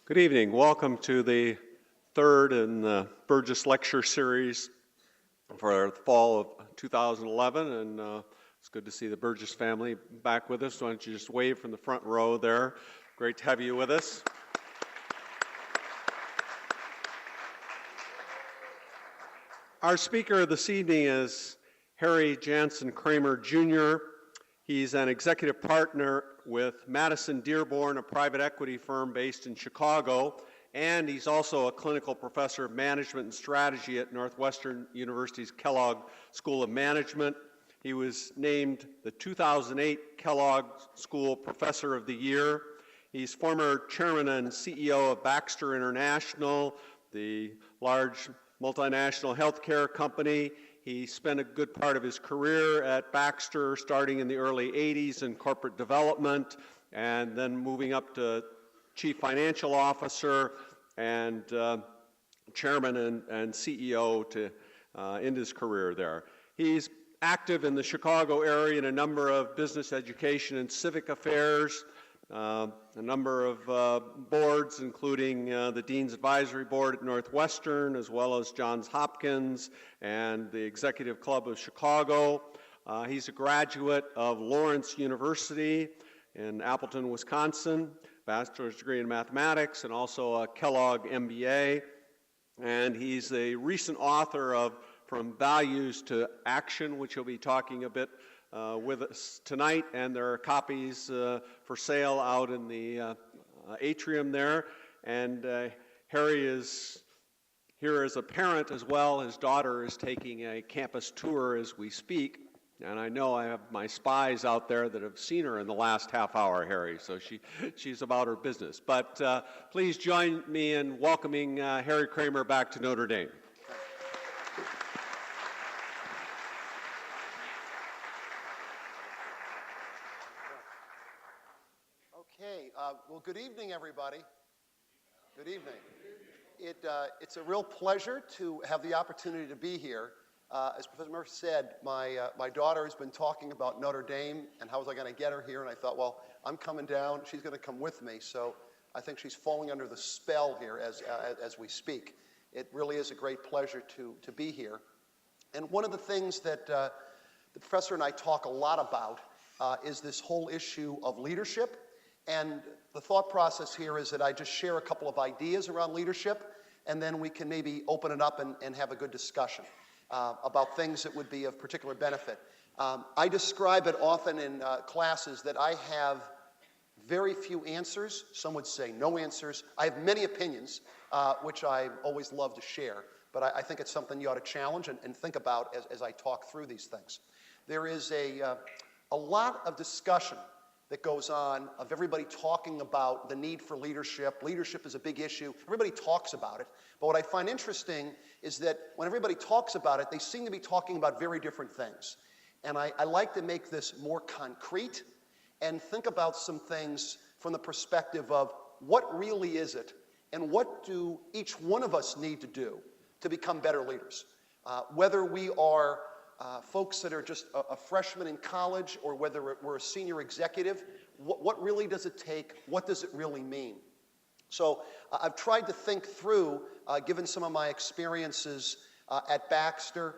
Good evening. Welcome to the third in the Burgess Lecture Series for the fall of 2011, and it's good to see the Burgess family back with us. Why don't you just wave from the front row there. Great to have you with us. Our speaker this evening is Harry Jansen Kraemer, Jr. He's an executive partner with Madison Dearborn, a private equity firm based in Chicago, and he's also a clinical professor of management and strategy at Northwestern University's Kellogg School of Management. He was named the 2008 Kellogg School Professor of the Year. He's former chairman and CEO of Baxter International, the large multinational healthcare company. He spent a good part of his career at Baxter, starting in the early 80s in corporate development, and then moving up to chief financial officer and chairman and CEO to end his career there. He's active in the Chicago area in a number of business, education, and civic affairs, a number of boards, including the Dean's Advisory Board at Northwestern, as well as Johns Hopkins and the Executive Club of Chicago. He's a graduate of Lawrence University in Appleton, Wisconsin, bachelor's degree in mathematics, and also a Kellogg MBA. And he's a recent author of From Values to Action, which he'll be talking a bit with us tonight, and there are copies for sale out in the atrium there. And Harry is here as a parent as well. His daughter is taking a campus tour as we speak, and I know I have my spies out there that have seen her in the last half hour, Harry, so she's about her business. But please join me in welcoming Harry Kraemer back to Notre Dame. Well, good evening, everybody. Good evening. It's a real pleasure to have the opportunity to be here. As Professor Murphy said, my daughter has been talking about Notre Dame and how was I going to get her here, and I thought, well, I'm coming down. She's going to come with me, so I think she's falling under the spell here as we speak. It really is a great pleasure to be here. And one of the things that the professor and I talk a lot about is this whole issue of leadership. And the thought process here is that I just share a couple of ideas around leadership, and then we can maybe open it up and have a good discussion about things that would be of particular benefit. I describe it often in classes that I have very few answers. Some would say no answers. I have many opinions, which I always love to share, but I think it's something you ought to challenge and think about as I talk through these things. There is a lot of discussion that goes on of everybody talking about the need for leadership. Leadership is a big issue. Everybody talks about it. But what I find interesting is that when everybody talks about it, they seem to be talking about very different things. And I like to make this more concrete and think about some things from the perspective of what really is it and what do each one of us need to do to become better leaders. Whether we are folks that are just a freshman in college or whether we're a senior executive, what really does it take? What does it really mean? So I've tried to think through, given some of my experiences at Baxter,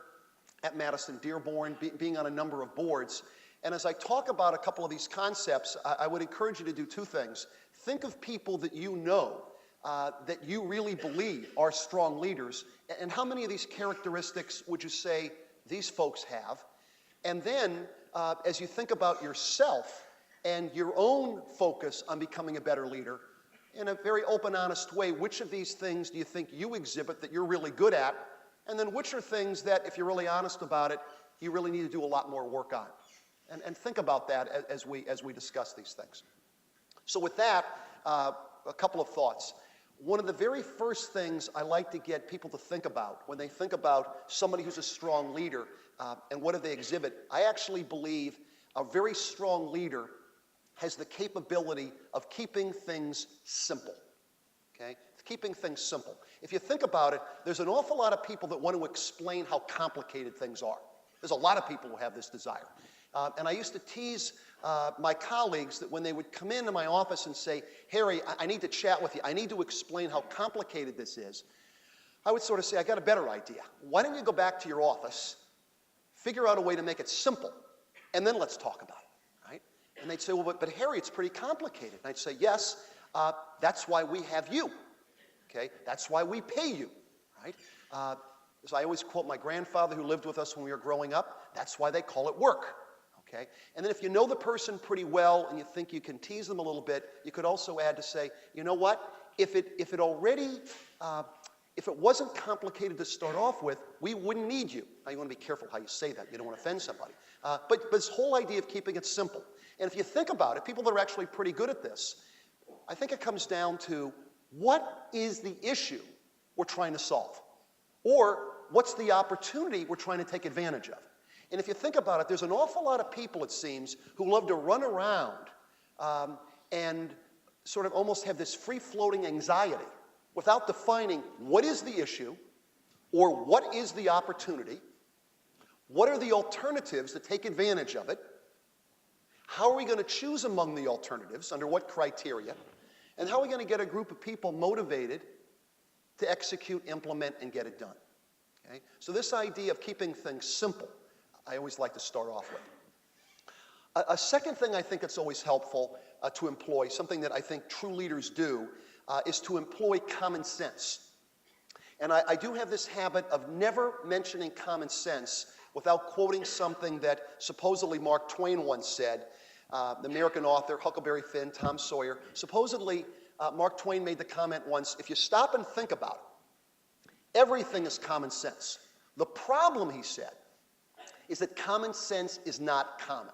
at Madison Dearborn, being on a number of boards. And as I talk about a couple of these concepts, I would encourage you to do two things. Think of people that you know that you really believe are strong leaders, and how many of these characteristics would you say these folks have? And then, as you think about yourself and your own focus on becoming a better leader, in a very open, honest way, which of these things do you think you exhibit that you're really good at? And then which are things that, if you're really honest about it, you really need to do a lot more work on? And think about that as we discuss these things. So with that, a couple of thoughts. One of the very first things I like to get people to think about when they think about somebody who's a strong leader and what do they exhibit, I actually believe a very strong leader has the capability of keeping things simple, okay? Keeping things simple. If you think about it, there's an awful lot of people that want to explain how complicated things are. There's a lot of people who have this desire. And I used to tease my colleagues that when they would come into my office and say, Harry, I need to chat with you. I need to explain how complicated this is. I would sort of say, I got a better idea. Why don't you go back to your office, figure out a way to make it simple, and then let's talk about it, right? And they'd say, well, but Harry, it's pretty complicated. And I'd say, yes, that's why we have you, okay? That's why we pay you, right? As I always quote my grandfather who lived with us when we were growing up, that's why they call it work, okay? And then if you know the person pretty well and you think you can tease them a little bit, you could also add to say, you know what? If it wasn't complicated to start off with, we wouldn't need you. Now, you want to be careful how you say that. You don't want to offend somebody. But this whole idea of keeping it simple. And if you think about it, people that are actually pretty good at this, I think it comes down to what is the issue we're trying to solve? Or what's the opportunity we're trying to take advantage of? And if you think about it, there's an awful lot of people, it seems, who love to run around and sort of almost have this free-floating anxiety without defining what is the issue or what is the opportunity, what are the alternatives to take advantage of it, how are we going to choose among the alternatives, under what criteria, and how are we going to get a group of people motivated to execute, implement, and get it done. Okay? So this idea of keeping things simple, I always like to start off with. A second thing I think it's always helpful to employ, something that I think true leaders do, is to employ common sense. And I do have this habit of never mentioning common sense without quoting something that supposedly Mark Twain once said, the American author, Huckleberry Finn, Tom Sawyer. Supposedly, Mark Twain made the comment once, if you stop and think about it, everything is common sense. The problem, he said, is that common sense is not common.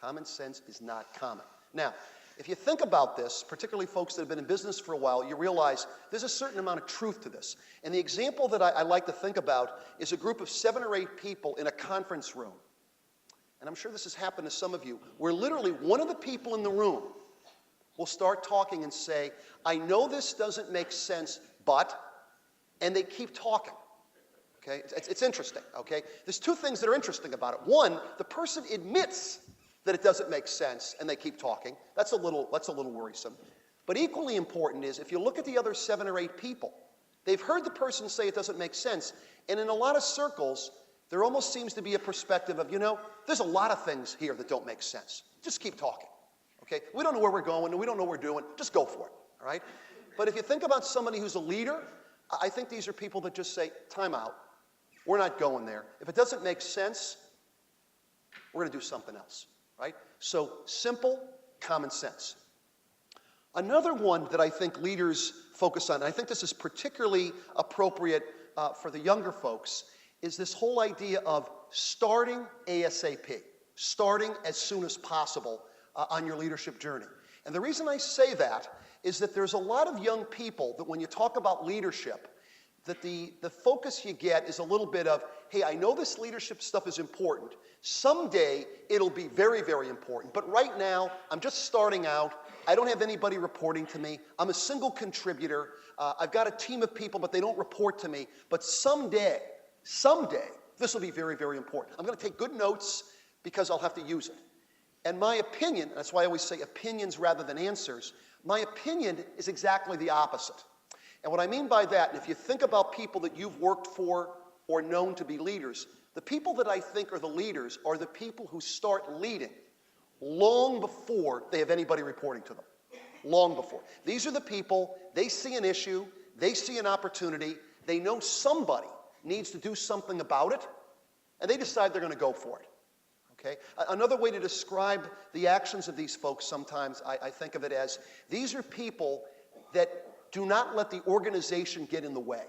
Common sense is not common. Now, if you think about this, particularly folks that have been in business for a while, you realize there's a certain amount of truth to this. And the example that I like to think about is a group of 7 or 8 people in a conference room. And I'm sure this has happened to some of you, where literally one of the people in the room will start talking and say, I know this doesn't make sense, but, and they keep talking. Okay? It's interesting, okay? There's 2 things that are interesting about it. One, the person admits that it doesn't make sense and they keep talking. That's a little worrisome. But equally important is if you look at the other 7 or 8 people, they've heard the person say it doesn't make sense, and in a lot of circles, there almost seems to be a perspective of, there's a lot of things here that don't make sense. Just keep talking, okay? We don't know where we're going, and we don't know what we're doing. Just go for it, all right? But if you think about somebody who's a leader, I think these are people that just say, time out. We're not going there. If it doesn't make sense, we're going to do something else, right? So simple, common sense. Another one that I think leaders focus on, and I think this is particularly appropriate for the younger folks, is this whole idea of starting ASAP, starting as soon as possible on your leadership journey. And the reason I say that is that there's a lot of young people that when you talk about leadership, that the focus you get is a little bit of, hey, I know this leadership stuff is important. Someday it'll be very, very important. But right now, I'm just starting out. I don't have anybody reporting to me. I'm a single contributor. I've got a team of people, but they don't report to me. But someday, this will be very, very important. I'm going to take good notes because I'll have to use it. And my opinion, that's why I always say opinions rather than answers, my opinion is exactly the opposite. And what I mean by that, and if you think about people that you've worked for or known to be leaders, the people that I think are the leaders are the people who start leading long before they have anybody reporting to them. Long before. These are the people, they see an issue, they see an opportunity, they know somebody needs to do something about it, and they decide they're going to go for it. Okay? Another way to describe the actions of these folks sometimes, I think of it as, these are people that do not let the organization get in the way,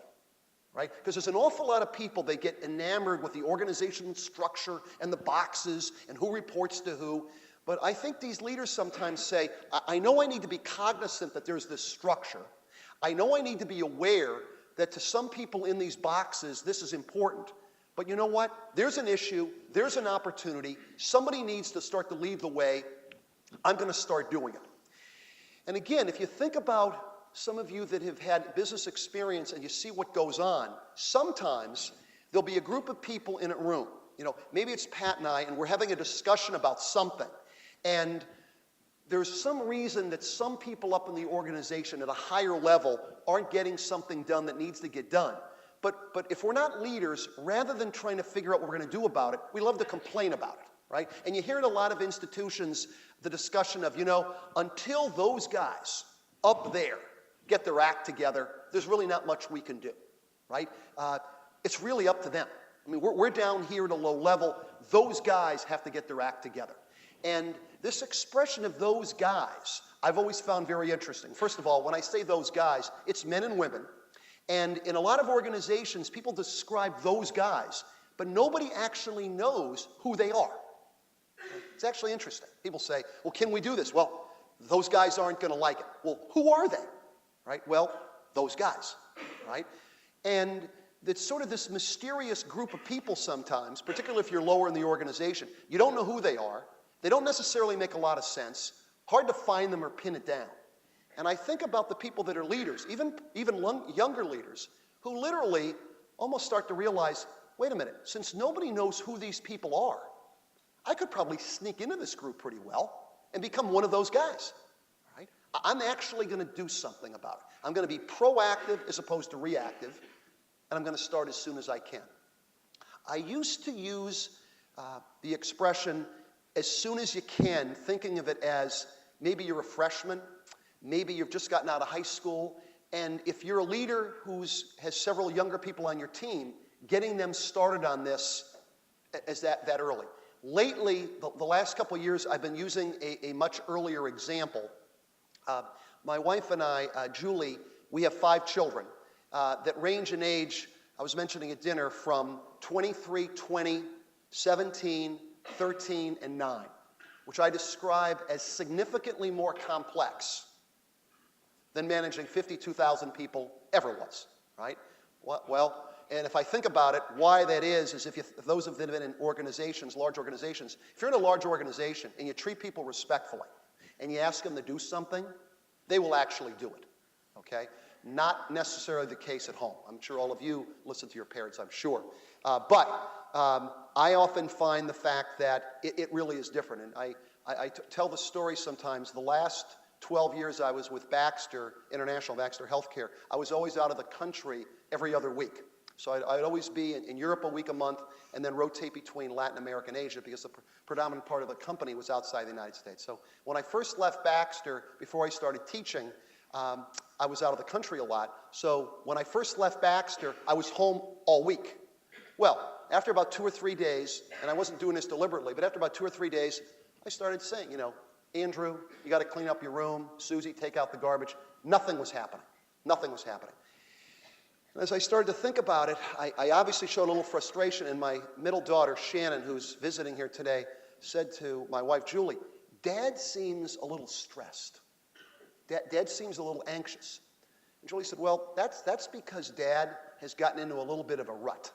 right? Because there's an awful lot of people, they get enamored with the organizational structure and the boxes and who reports to who. But I think these leaders sometimes say, I know I need to be cognizant that there's this structure. I know I need to be aware that to some people in these boxes, this is important. But you know what? There's an issue. There's an opportunity. Somebody needs to start to lead the way. I'm going to start doing it. And again, if you think about some of you that have had business experience and you see what goes on, sometimes there'll be a group of people in a room. Maybe it's Pat and I, and we're having a discussion about something. And there's some reason that some people up in the organization at a higher level aren't getting something done that needs to get done. But if we're not leaders, rather than trying to figure out what we're going to do about it, we love to complain about it, right? And you hear in a lot of institutions the discussion of, until those guys up there get their act together, there's really not much we can do, right? It's really up to them. I mean, we're down here at a low level. Those guys have to get their act together. And this expression of those guys, I've always found very interesting. First of all, when I say those guys, it's men and women. And in a lot of organizations, people describe those guys, but nobody actually knows who they are. It's actually interesting. People say, well, can we do this? Well, those guys aren't going to like it. Well, who are they? Right? Well, those guys, right? And it's sort of this mysterious group of people sometimes, particularly if you're lower in the organization. You don't know who they are. They don't necessarily make a lot of sense. Hard to find them or pin it down. And I think about the people that are leaders, even younger leaders, who literally almost start to realize, wait a minute, since nobody knows who these people are, I could probably sneak into this group pretty well and become one of those guys. Right? I'm actually going to do something about it. I'm going to be proactive as opposed to reactive, and I'm going to start as soon as I can. I used to use the expression, as soon as you can, thinking of it as maybe you're a freshman, maybe you've just gotten out of high school, and if you're a leader who has several younger people on your team, getting them started on this as that early. Lately, the last couple of years, I've been using a much earlier example. My wife and I, Julie, we have 5 children that range in age, I was mentioning at dinner, from 23, 20, 17, 13, and 9, which I describe as significantly more complex than managing 52,000 people ever was, right? Well, and if I think about it, why that is if those of them have been in organizations, large organizations, if you're in a large organization and you treat people respectfully and you ask them to do something, they will actually do it, okay? Not necessarily the case at home. I'm sure all of you listen to your parents, I'm sure. But I often find the fact that it really is different. And I tell the story sometimes. The last 12 years I was with Baxter, International Baxter Healthcare, I was always out of the country every other week. So I'd always be in Europe a week a month and then rotate between Latin America and Asia because the predominant part of the company was outside the United States. So when I first left Baxter, before I started teaching, I was out of the country a lot. So when I first left Baxter, I was home all week. Well, after about 2 or 3 days, and I wasn't doing this deliberately, but after about 2 or 3 days, I started saying, Andrew, you got to clean up your room. Susie, take out the garbage. Nothing was happening. Nothing was happening. And as I started to think about it, I obviously showed a little frustration, and my middle daughter, Shannon, who's visiting here today, said to my wife, Julie, Dad seems a little stressed. Dad seems a little anxious. And Julie said, well, that's because Dad has gotten into a little bit of a rut.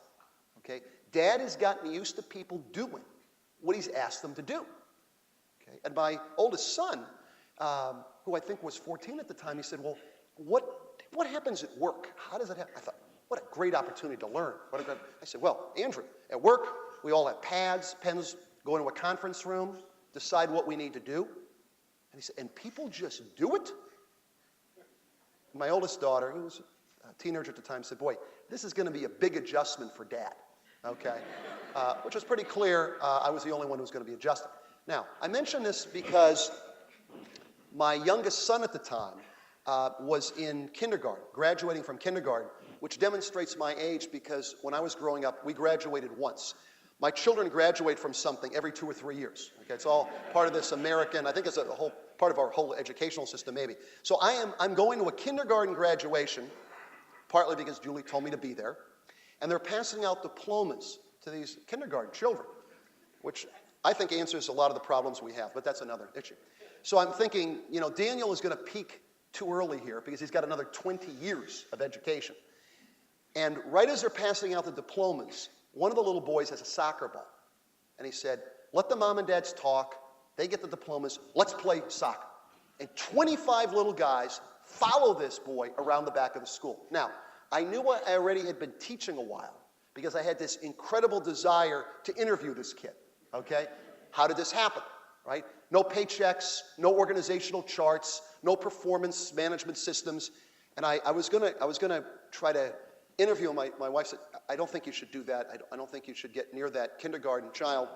Okay? Dad has gotten used to people doing what he's asked them to do. Okay? And my oldest son, who I think was 14 at the time, he said, well, what happens at work? How does it happen? I thought, what a great opportunity to learn. I said, well, Andrew, at work, we all have pads, pens, go into a conference room, decide what we need to do. And he said, and people just do it? My oldest daughter, who was a teenager at the time, said, boy, this is going to be a big adjustment for Dad, okay? Which was pretty clear. I was the only one who was going to be adjusting. Now, I mention this because my youngest son at the time was in kindergarten, graduating from kindergarten, which demonstrates my age because when I was growing up, we graduated once. My children graduate from something every 2 or 3 years. Okay, it's all part of this American, I think it's a whole part of our whole educational system maybe. So I'm going to a kindergarten graduation, partly because Julie told me to be there, and they're passing out diplomas to these kindergarten children, which I think answers a lot of the problems we have, but that's another issue. So I'm thinking, Daniel is going to peak too early here because he's got another 20 years of education. And right as they're passing out the diplomas, one of the little boys has a soccer ball. And he said, let the mom and dads talk. They get the diplomas. Let's play soccer. And 25 little guys follow this boy around the back of the school. Now, I knew I already had been teaching a while because I had this incredible desire to interview this kid, okay? How did this happen, right? No paychecks, no organizational charts, no performance management systems. And I was gonna try to interview him. My wife said, I don't think you should do that. I don't think you should get near that kindergarten child.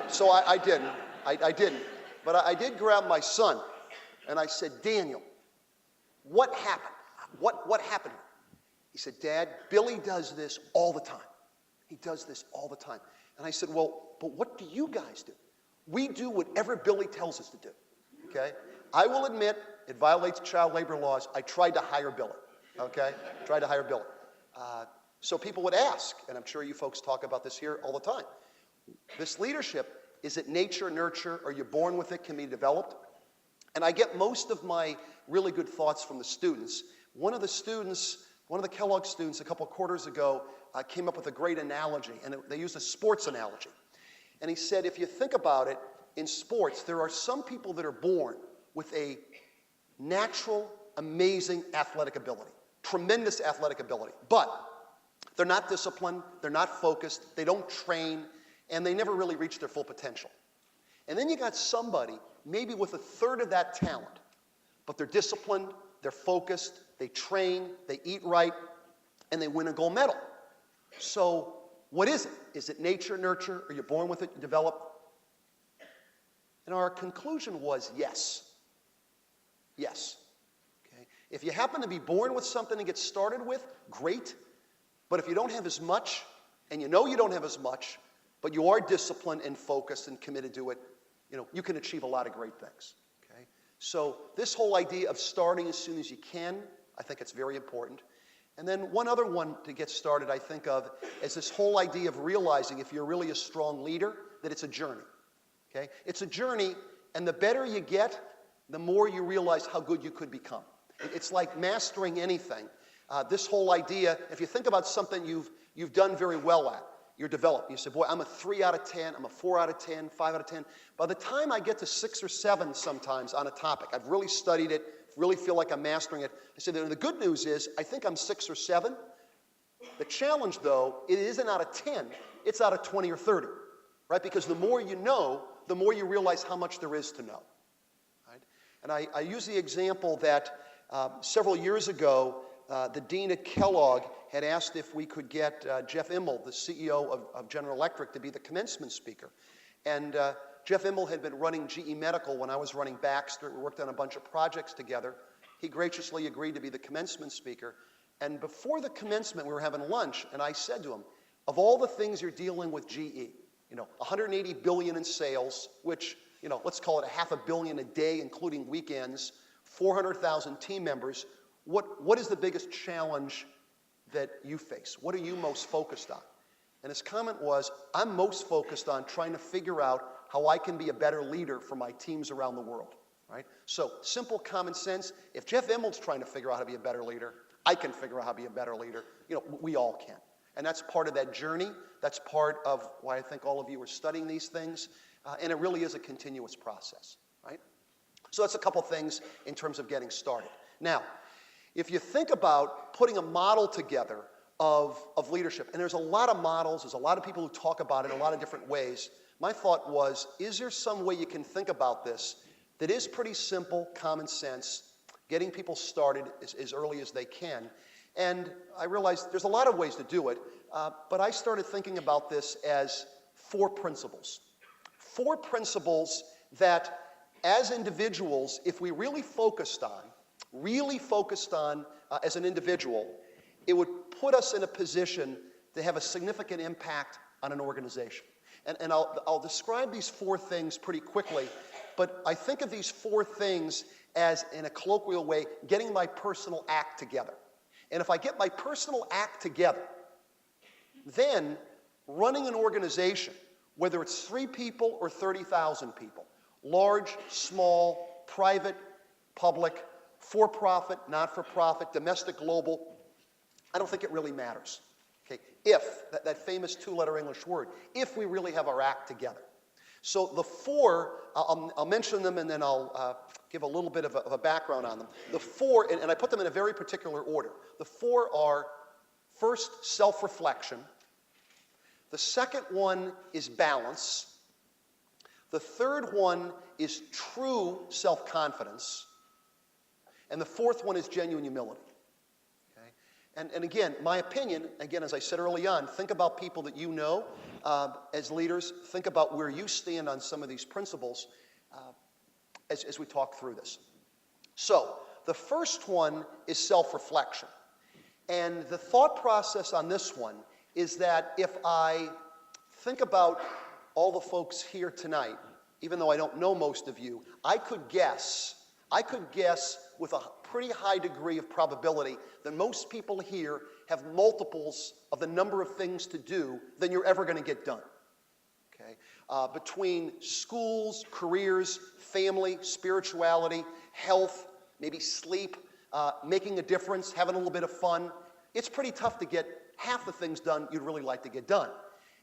So I didn't. I didn't. But I did grab my son, and I said, Daniel, what happened? What happened? He said, Dad, Billy does this all the time. He does this all the time. And I said, well, but what do you guys do? We do whatever Billy tells us to do, okay? I will admit it violates child labor laws. I tried to hire Billy, okay? Tried to hire Billy. So people would ask, and I'm sure you folks talk about this here all the time. This leadership, is it nature, nurture? Are you born with it? Can be developed? And I get most of my really good thoughts from the students. One of the Kellogg students a couple of quarters ago came up with a great analogy, and they used a sports analogy. And he said, if you think about it, in sports, there are some people that are born with a natural, amazing athletic ability, tremendous athletic ability, but they're not disciplined, they're not focused, they don't train, and they never really reach their full potential. And then you got somebody, maybe with a third of that talent, but they're disciplined, they're focused, they train, they eat right, and they win a gold medal. So what is it? Is it nature, nurture? Are you born with it, you develop? And our conclusion was yes. Yes. Okay. If you happen to be born with something to get started with, great. But if you don't have as much, and you know you don't have as much, but you are disciplined and focused and committed to it, you can achieve a lot of great things. Okay? So this whole idea of starting as soon as you can, I think it's very important. And then one other one to get started I think of is this whole idea of realizing if you're really a strong leader, that it's a journey. Okay? It's a journey, and the better you get, the more you realize how good you could become. It's like mastering anything. This whole idea, if you think about something you've done very well at, you're developed. You say, boy, I'm a 3 out of 10, I'm a 4 out of 10, 5 out of 10. By the time I get to 6 or 7 sometimes on a topic, I've really studied it, really feel like I'm mastering it. I say, the good news is, I think I'm 6 or 7. The challenge, though, it isn't out of 10, it's out of 20 or 30, right? Because the more you know, the more you realize how much there is to know. Right? And I use the example that several years ago, the dean at Kellogg had asked if we could get Jeff Immel, the CEO of General Electric, to be the commencement speaker. And Jeff Immel had been running GE Medical when I was running Baxter. We worked on a bunch of projects together. He graciously agreed to be the commencement speaker. And before the commencement, we were having lunch, and I said to him, of all the things you're dealing with GE, 180 billion in sales, which, let's call it $500 million a day, including weekends, 400,000 team members, what is the biggest challenge that you face? What are you most focused on? And his comment was, I'm most focused on trying to figure out how I can be a better leader for my teams around the world, right? So simple common sense. If Jeff Immel's trying to figure out how to be a better leader, I can figure out how to be a better leader. We all can. And that's part of that journey. That's part of why I think all of you are studying these things. And it really is a continuous process, right? So that's a couple things in terms of getting started. Now, if you think about putting a model together of leadership, and there's a lot of models, there's a lot of people who talk about it in a lot of different ways, my thought was, is there some way you can think about this that is pretty simple, common sense, getting people started as early as they can? And I realized there's a lot of ways to do it, but I started thinking about this as 4 principles. 4 principles that, as individuals, if we really focused on as an individual, it would put us in a position to have a significant impact on an organization. And I'll describe these 4 things pretty quickly, but I think of these 4 things as, in a colloquial way, getting my personal act together. And if I get my personal act together, then running an organization, whether it's 3 people or 30,000 people, large, small, private, public, for-profit, not-for-profit, domestic, global, I don't think it really matters. Okay? If, that famous 2-letter English word, if we really have our act together. So the 4, I'll mention them and then I'll give a little bit of a background on them. The 4, and I put them in a very particular order. The 4 are, first, self-reflection. The second one is balance. The third one is true self-confidence. And the fourth one is genuine humility. Okay? And again, my opinion, again, as I said early on, think about people that you know as leaders. Think about where you stand on some of these principles as we talk through this. So, the first one is self-reflection. And the thought process on this one is that if I think about all the folks here tonight, even though I don't know most of you, I could guess with a pretty high degree of probability that most people here have multiples of the number of things to do than you're ever going to get done. Okay? Between schools, careers, family, spirituality, health, maybe sleep, making a difference, having a little bit of fun, it's pretty tough to get half the things done you'd really like to get done.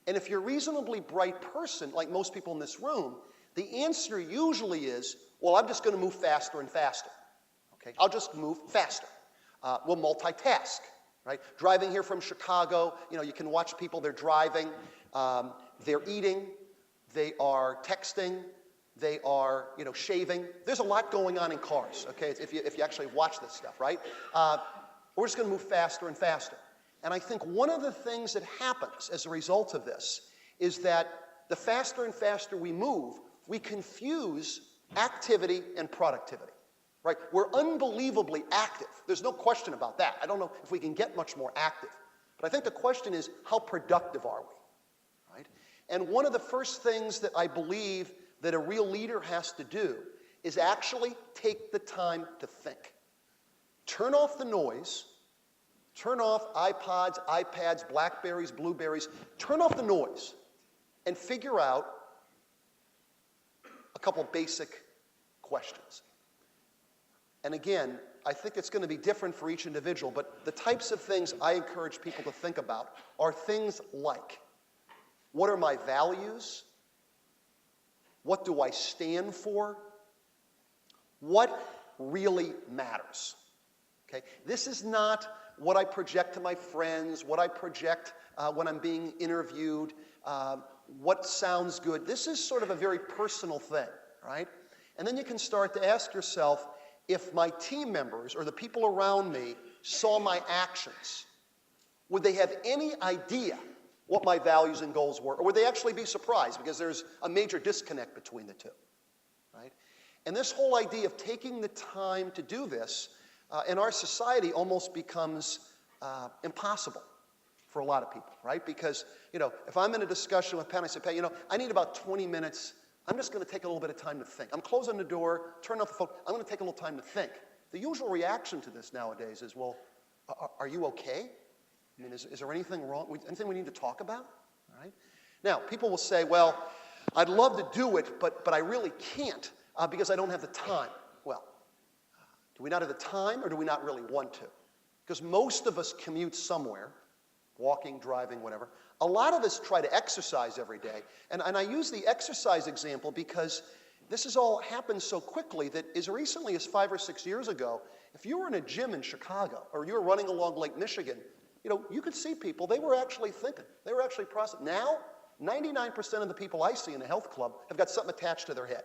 And if you're a reasonably bright person, like most people in this room, the answer usually is, well, I'm just going to move faster and faster. Okay? I'll just move faster. We'll multitask, right? Driving here from Chicago, you can watch people, they're driving, they're eating, they are texting, they are, shaving. There's a lot going on in cars, okay, if you actually watch this stuff, right? We're just going to move faster and faster. And I think one of the things that happens as a result of this is that the faster and faster we move, we confuse activity and productivity, right? We're unbelievably active. There's no question about that. I don't know if we can get much more active. But I think the question is, how productive are we, right? And one of the first things that I believe that a real leader has to do is actually take the time to think. Turn off the noise. Turn off iPods, iPads, Blackberries, Blueberries. Turn off the noise and figure out a couple basic questions. And again, I think it's going to be different for each individual, but the types of things I encourage people to think about are things like, what are my values? What do I stand for? What really matters? Okay? This is not what I project to my friends, what I project when I'm being interviewed, what sounds good. This is sort of a very personal thing, right? And then you can start to ask yourself, if my team members or the people around me saw my actions, would they have any idea what my values and goals were? Or would they actually be surprised because there's a major disconnect between the two, right? And this whole idea of taking the time to do this in our society almost becomes impossible for a lot of people, right? Because, if I'm in a discussion with Pat, I say, Pat, I need about 20 minutes. I'm just going to take a little bit of time to think. I'm closing the door, turn off the phone. I'm going to take a little time to think. The usual reaction to this nowadays is, well, are you okay? I mean, is there anything wrong? Anything we need to talk about? All right? Now, people will say, well, I'd love to do it, but I really can't because I don't have the time. Well, do we not have the time or do we not really want to? Because most of us commute somewhere, walking, driving, whatever. A lot of us try to exercise every day. And I use the exercise example because this has all happened so quickly that as recently as 5 or 6 years ago, if you were in a gym in Chicago or you were running along Lake Michigan, you could see people, they were actually thinking. They were actually processing. Now, 99% of the people I see in a health club have got something attached to their head.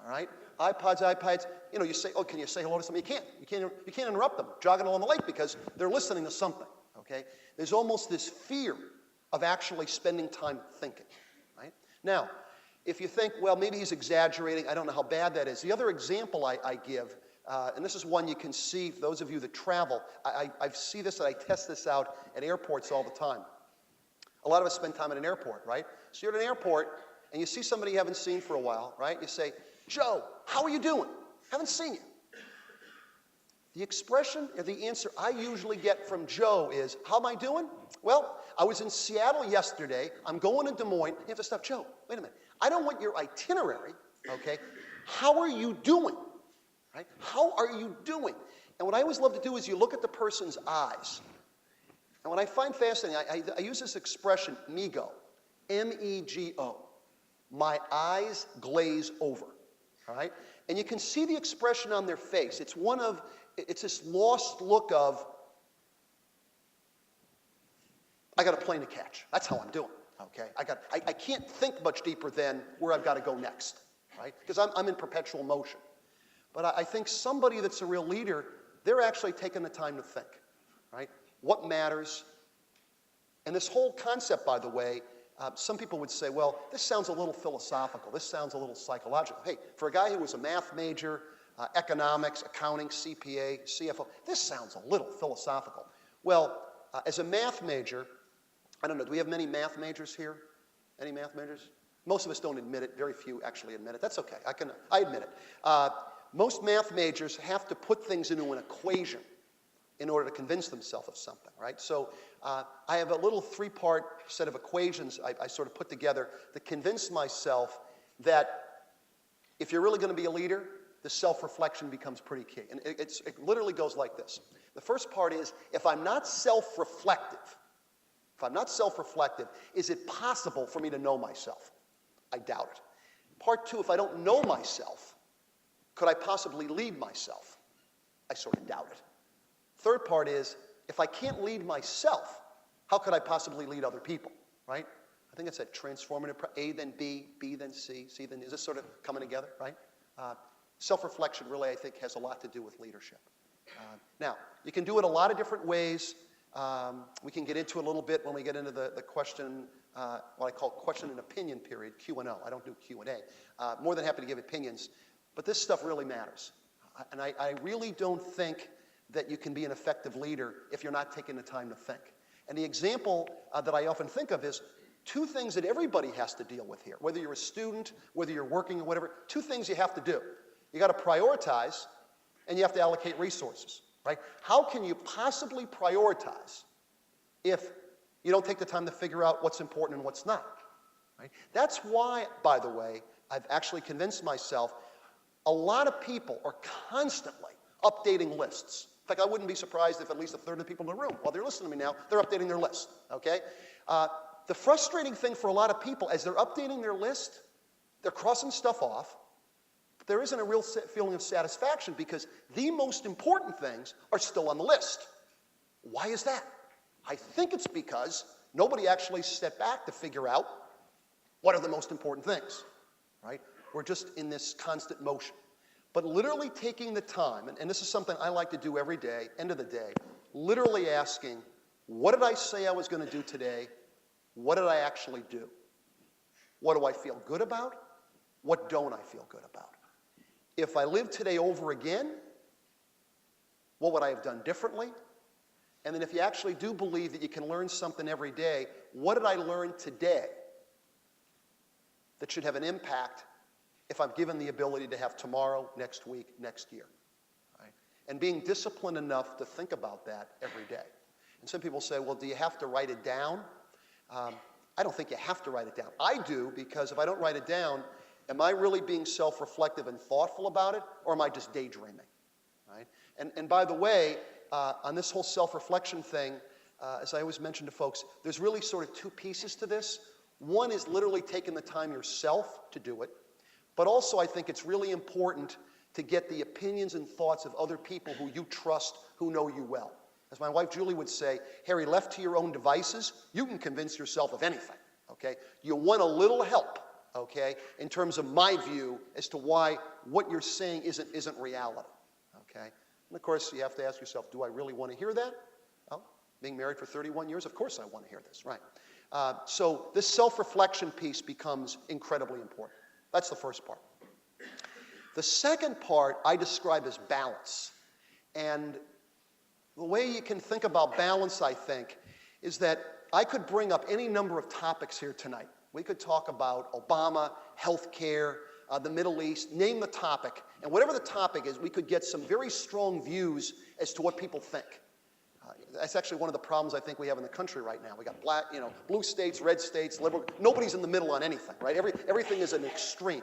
All right? iPads, you say, oh, can you say hello to somebody? You can't interrupt them jogging along the lake because they're listening to something, okay? There's almost this fear of actually spending time thinking, right? Now, if you think, well, maybe he's exaggerating, I don't know how bad that is. The other example I give, and this is one you can see, for those of you that travel, I see this and I test this out at airports all the time. A lot of us spend time at an airport, right? So you're at an airport and you see somebody you haven't seen for a while, right? You say, Joe, how are you doing? Haven't seen you. The expression or the answer I usually get from Joe is, how am I doing? Well, I was in Seattle yesterday. I'm going to Des Moines. You have to stop. Joe, wait a minute. I don't want your itinerary, okay? How are you doing? Right? How are you doing? And what I always love to do is you look at the person's eyes. And what I find fascinating, I use this expression, MEGO, M-E-G-O. My eyes glaze over, all right? And you can see the expression on their face. It's this lost look of, I got a plane to catch. That's how I'm doing, Okay, I can't think much deeper than where I've got to go next, right? Because I'm in perpetual motion. But I think somebody that's a real leader, they're actually taking the time to think, right? What matters? And this whole concept, by the way, some people would say, well, this sounds a little philosophical. This sounds a little psychological. Hey, for a guy who was a math major, economics, accounting, CPA, CFO, this sounds a little philosophical. Well, as a math major, I don't know, do we have many math majors here? Any math majors? Most of us don't admit it. Very few actually admit it. That's okay. I admit it. Most math majors have to put things into an equation in order to convince themselves of something, right? So I have a little three-part set of equations I sort of put together to convince myself that if you're really going to be a leader, the self-reflection becomes pretty key. And it literally goes like this. The first part is, if I'm not self-reflective, is it possible for me to know myself? I doubt it. Part two, if I don't know myself, could I possibly lead myself? I sort of doubt it. Third part is, if I can't lead myself, how could I possibly lead other people, right? I think it's that transformative, A then B, B then C, C then, is this sort of coming together, right? Self-reflection really, I think, has a lot to do with leadership. Now, you can do it a lot of different ways. We can get into it a little bit when we get into the question, what I call question and opinion period, Q&O. I don't do Q&A. More than happy to give opinions, but this stuff really matters. And I really don't think that you can be an effective leader if you're not taking the time to think. And the example that I often think of is two things that everybody has to deal with here, whether you're a student, whether you're working or whatever, two things you have to do. You got to prioritize and you have to allocate resources, right? How can you possibly prioritize if you don't take the time to figure out what's important and what's not, right? That's why, by the way, I've actually convinced myself a lot of people are constantly updating lists. In fact, I wouldn't be surprised if at least a third of the people in the room, while they're listening to me now, they're updating their list, okay? The frustrating thing for a lot of people, as they're updating their list, they're crossing stuff off, but there isn't a real feeling of satisfaction because the most important things are still on the list. Why is that? I think it's because nobody actually stepped back to figure out what are the most important things, right? We're just in this constant motion. But literally taking the time, and this is something I like to do every day, end of the day, literally asking, what did I say I was going to do today? What did I actually do? What do I feel good about? What don't I feel good about? If I live today over again, what would I have done differently? And then if you actually do believe that you can learn something every day, what did I learn today that should have an impact if I'm given the ability to have tomorrow, next week, next year, right? And being disciplined enough to think about that every day. And some people say, well, do you have to write it down? I don't think you have to write it down. I do, because if I don't write it down, am I really being self-reflective and thoughtful about it, or am I just daydreaming, right? And by the way, on this whole self-reflection thing, as I always mention to folks, there's really sort of two pieces to this. One is literally taking the time yourself to do it. But also, I think it's really important to get the opinions and thoughts of other people who you trust, who know you well. As my wife Julie would say, Harry, left to your own devices, you can convince yourself of anything, okay? You want a little help, okay, in terms of my view as to why what you're saying isn't reality, okay? And of course, you have to ask yourself, do I really want to hear that? Well, being married for 31 years, of course I want to hear this, right? So this self-reflection piece becomes incredibly important. That's the first part. The second part I describe as balance. And the way you can think about balance, I think, is that I could bring up any number of topics here tonight. We could talk about Obama, healthcare, the Middle East, name the topic. And whatever the topic is, we could get some very strong views as to what people think. That's actually one of the problems I think we have in the country right now. We got blue states, red states, liberal. Nobody's in the middle on anything, right? Everything is an extreme.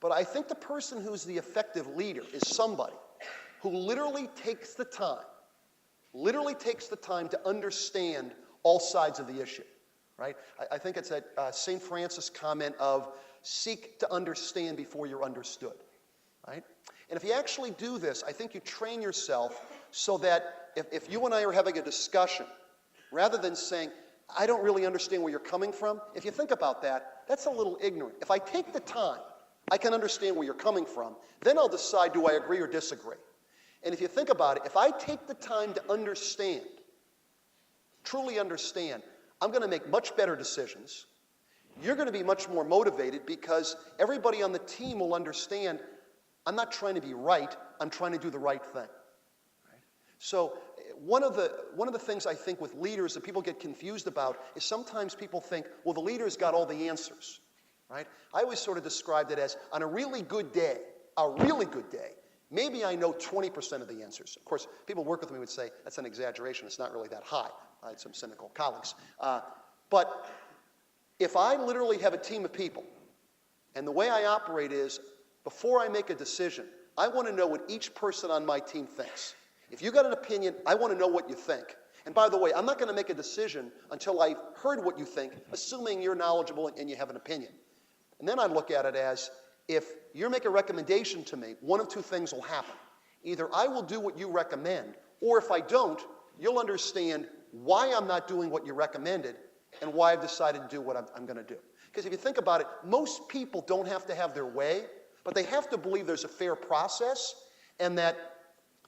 But I think the person who's the effective leader is somebody who literally takes the time to understand all sides of the issue, right? I think it's that St. Francis comment of seek to understand before you're understood, right? And if you actually do this, I think you train yourself so that if you and I are having a discussion, rather than saying, I don't really understand where you're coming from. If you think about that, that's a little ignorant. If I take the time, I can understand where you're coming from. Then I'll decide, do I agree or disagree? And if you think about it, if I take the time to understand, truly understand, I'm going to make much better decisions. You're going to be much more motivated because everybody on the team will understand I'm not trying to be right, I'm trying to do the right thing. Right? So one of the things I think with leaders that people get confused about is sometimes people think, well, the leader's got all the answers. Right? I always sort of described it as on a really good day, maybe I know 20% of the answers. Of course, people who work with me would say that's an exaggeration. It's not really that high. I had some cynical colleagues. But if I literally have a team of people, and the way I operate is, before I make a decision, I want to know what each person on my team thinks. If you got an opinion, I want to know what you think. And by the way, I'm not going to make a decision until I've heard what you think, assuming you're knowledgeable and you have an opinion. And then I look at it as, if you make a recommendation to me, one of two things will happen. Either I will do what you recommend, or if I don't, you'll understand why I'm not doing what you recommended and why I've decided to do what I'm going to do. Because if you think about it, most people don't have to have their way, but they have to believe there's a fair process and that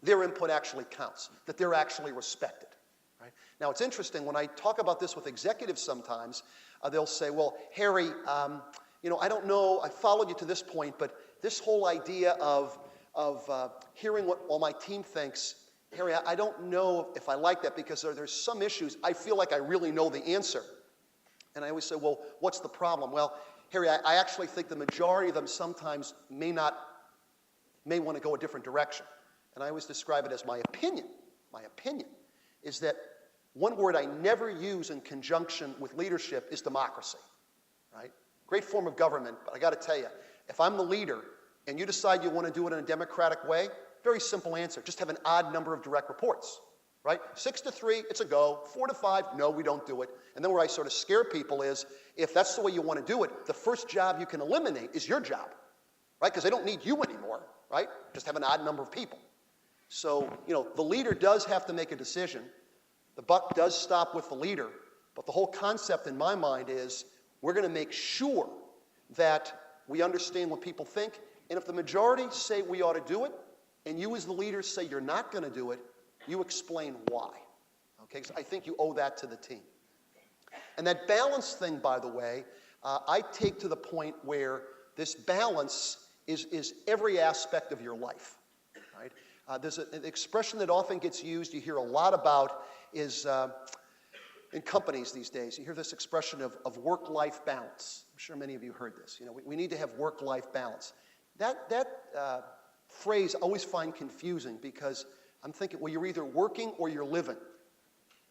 their input actually counts, that they're actually respected. Right? Now, it's interesting, when I talk about this with executives sometimes, they'll say, well, Harry, I don't know, I followed you to this point, but this whole idea of hearing what all my team thinks, Harry, I don't know if I like that because there's some issues I feel like I really know the answer. And I always say, well, what's the problem? Well, Harry, I actually think the majority of them sometimes may want to go a different direction. And I always describe it as my opinion. My opinion is that one word I never use in conjunction with leadership is democracy. Right? Great form of government, but I got to tell you, if I'm the leader and you decide you want to do it in a democratic way, very simple answer, just have an odd number of direct reports. Right? 6 to 3, it's a go. 4 to 5, no, we don't do it. And then where I sort of scare people is, if that's the way you want to do it, the first job you can eliminate is your job. Right? Because they don't need you anymore. Right? Just have an odd number of people. So, the leader does have to make a decision. The buck does stop with the leader. But the whole concept in my mind is, we're going to make sure that we understand what people think. And if the majority say we ought to do it, and you as the leader say you're not going to do it, you explain why. Okay? Because I think you owe that to the team. And that balance thing, by the way, I take to the point where this balance is every aspect of your life. Right? There's an expression that often gets used, you hear a lot about, is in companies these days. You hear this expression of work-life balance. I'm sure many of you heard this. We need to have work-life balance. That phrase I always find confusing because I'm thinking, well, you're either working or you're living.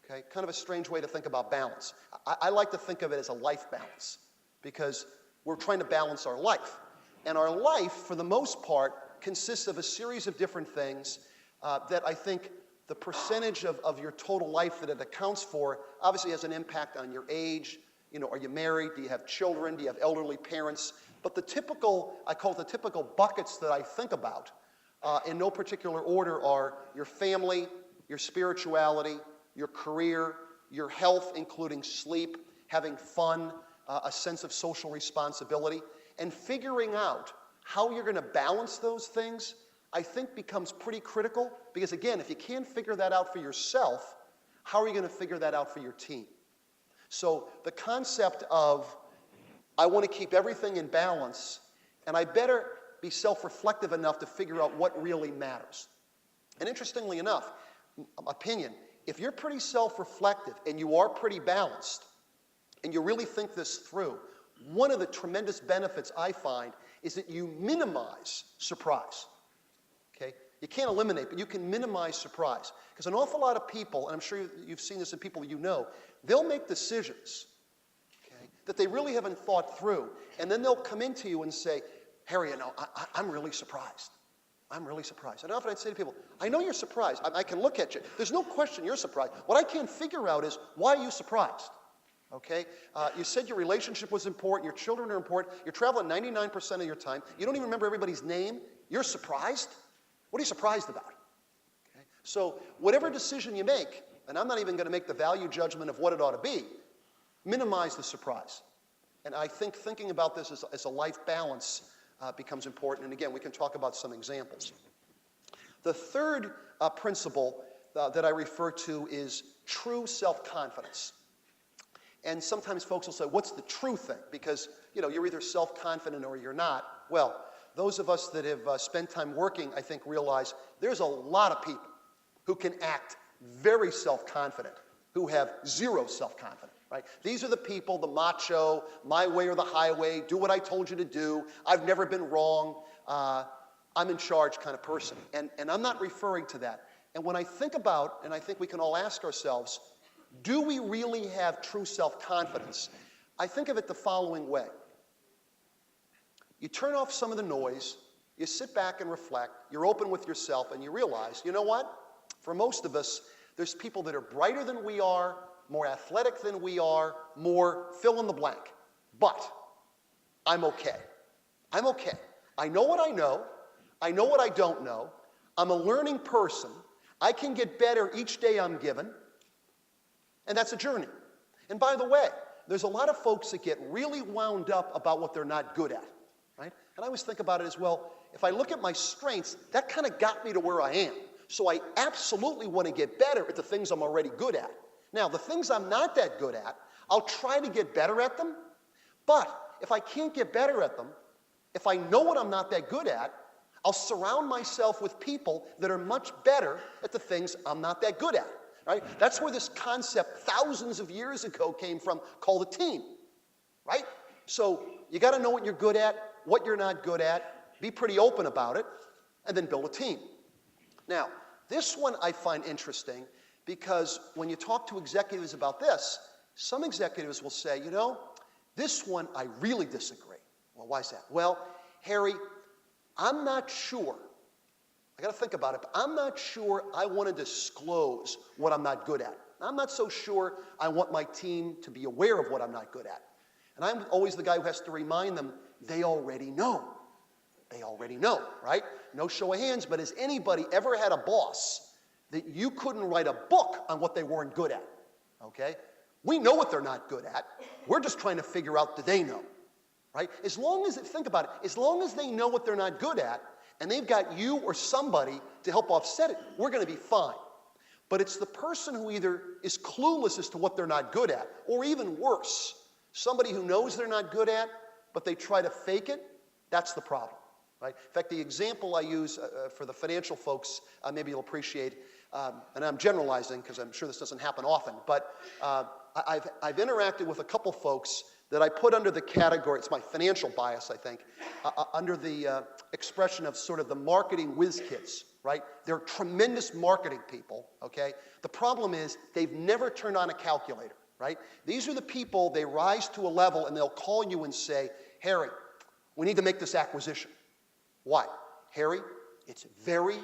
Okay? Kind of a strange way to think about balance. I like to think of it as a life balance because we're trying to balance our life. And our life, for the most part, consists of a series of different things that I think the percentage of your total life that it accounts for obviously has an impact on your age. Are you married? Do you have children? Do you have elderly parents? But I call it the typical buckets that I think about in no particular order are your family, your spirituality, your career, your health, including sleep, having fun, a sense of social responsibility, and figuring out how you're going to balance those things, I think becomes pretty critical because, again, if you can't figure that out for yourself, how are you going to figure that out for your team? So the concept of I want to keep everything in balance, and I better be self-reflective enough to figure out what really matters. And interestingly enough, opinion, if you're pretty self-reflective and you are pretty balanced and you really think this through, one of the tremendous benefits I find is that you minimize surprise. Okay? You can't eliminate, but you can minimize surprise. Because an awful lot of people, and I'm sure you've seen this in people you know, they'll make decisions that they really haven't thought through. And then they'll come into you and say, Harry, I'm really surprised. I'm really surprised. And often I'd say to people, I know you're surprised. I can look at you. There's no question you're surprised. What I can't figure out is, why are you surprised? Okay? You said your relationship was important. Your children are important. You're traveling 99% of your time. You don't even remember everybody's name. You're surprised? What are you surprised about? Okay? So whatever decision you make, and I'm not even going to make the value judgment of what it ought to be, minimize the surprise. And I think thinking about this as a life balance becomes important. And again, we can talk about some examples. The third principle that I refer to is true self-confidence. And sometimes folks will say, what's the true thing? Because, you're either self-confident or you're not. Well, those of us that have spent time working, I think, realize there's a lot of people who can act very self-confident, who have zero self-confidence, right? These are the people, the macho, my way or the highway, do what I told you to do, I've never been wrong, I'm in charge kind of person. And I'm not referring to that. And when I think about, and I think we can all ask ourselves, do we really have true self-confidence? I think of it the following way. You turn off some of the noise, you sit back and reflect, you're open with yourself, and you realize, you know what? For most of us, there's people that are brighter than we are, more athletic than we are, more fill in the blank. But I'm okay. I'm okay. I know what I know. I know what I don't know. I'm a learning person. I can get better each day I'm given. And that's a journey. And by the way, there's a lot of folks that get really wound up about what they're not good at, right? And I always think about it as, well, if I look at my strengths, that kind of got me to where I am. So I absolutely want to get better at the things I'm already good at. Now, the things I'm not that good at, I'll try to get better at them. But if I can't get better at them, if I know what I'm not that good at, I'll surround myself with people that are much better at the things I'm not that good at. Right? That's where this concept thousands of years ago came from, called a team. Right? So you got to know what you're good at, what you're not good at, be pretty open about it, and then build a team. Now, this one I find interesting because when you talk to executives about this, some executives will say, this one I really disagree. Well, why is that? Well, Harry, I'm not sure. I got to think about it, but I'm not sure I want to disclose what I'm not good at. I'm not so sure I want my team to be aware of what I'm not good at. And I'm always the guy who has to remind them, they already know. They already know, right? No show of hands, but has anybody ever had a boss that you couldn't write a book on what they weren't good at? Okay? We know what they're not good at. We're just trying to figure out, do they know? Right? As long as, think about it, as long as they know what they're not good at, and they've got you or somebody to help offset it, we're going to be fine. But it's the person who either is clueless as to what they're not good at, or even worse, somebody who knows they're not good at, but they try to fake it, that's the problem. Right? In fact, the example I use for the financial folks, maybe you'll appreciate, and I'm generalizing because I'm sure this doesn't happen often, but I've interacted with a couple folks that I put under the category, it's my financial bias, I think, under the expression of sort of the marketing whiz kids, right? They're tremendous marketing people, okay? The problem is they've never turned on a calculator, right? These are the people, they rise to a level and they'll call you and say, Harry, we need to make this acquisition. Why? Harry, it's very,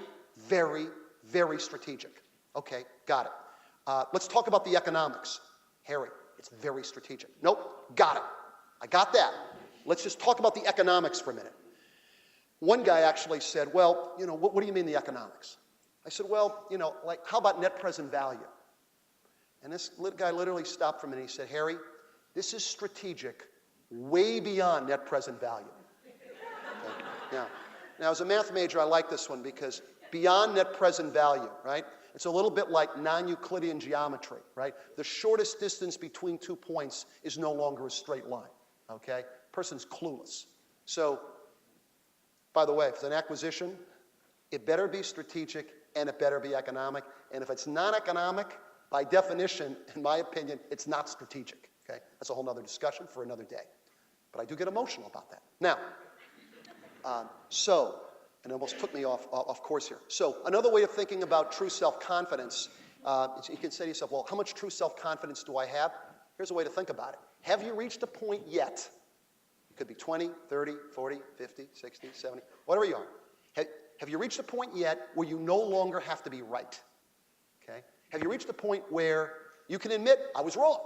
very, very strategic. Okay, got it. Let's talk about the economics. Harry, it's very strategic. Nope, got it. I got that. Let's just talk about the economics for a minute. One guy actually said, well, what do you mean the economics? I said, well, like, how about net present value? And this guy literally stopped for a minute. He said, Harry, this is strategic way beyond net present value. Okay? Now, as a math major, I like this one because beyond net present value, right? It's a little bit like non-Euclidean geometry, right? The shortest distance between 2 points is no longer a straight line, okay? Person's clueless. So, by the way, if it's an acquisition, it better be strategic and it better be economic. And if it's not economic, by definition, in my opinion, it's not strategic, okay? That's a whole other discussion for another day. But I do get emotional about that. Now, and it almost took me off course here. So another way of thinking about true self-confidence, you can say to yourself, well, how much true self-confidence do I have? Here's a way to think about it. Have you reached a point yet? It could be 20, 30, 40, 50, 60, 70, whatever you are. Have you reached a point yet where you no longer have to be right? Okay? Have you reached a point where you can admit, I was wrong?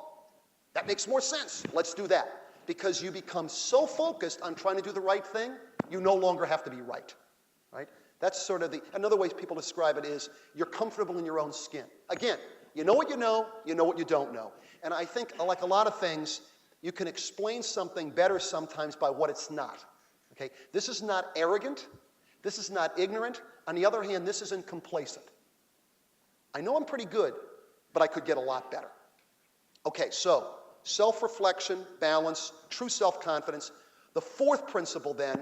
That makes more sense. Let's do that. Because you become so focused on trying to do the right thing, you no longer have to be right. Right? That's sort of another way people describe it is you're comfortable in your own skin. Again, You know what you know what you don't know. And I think, like a lot of things, you can explain something better sometimes by what it's not. Okay? This is not arrogant. This is not ignorant. On the other hand, this isn't complacent. I know I'm pretty good, but I could get a lot better. Okay, so self-reflection, balance, true self-confidence. The fourth principle, then,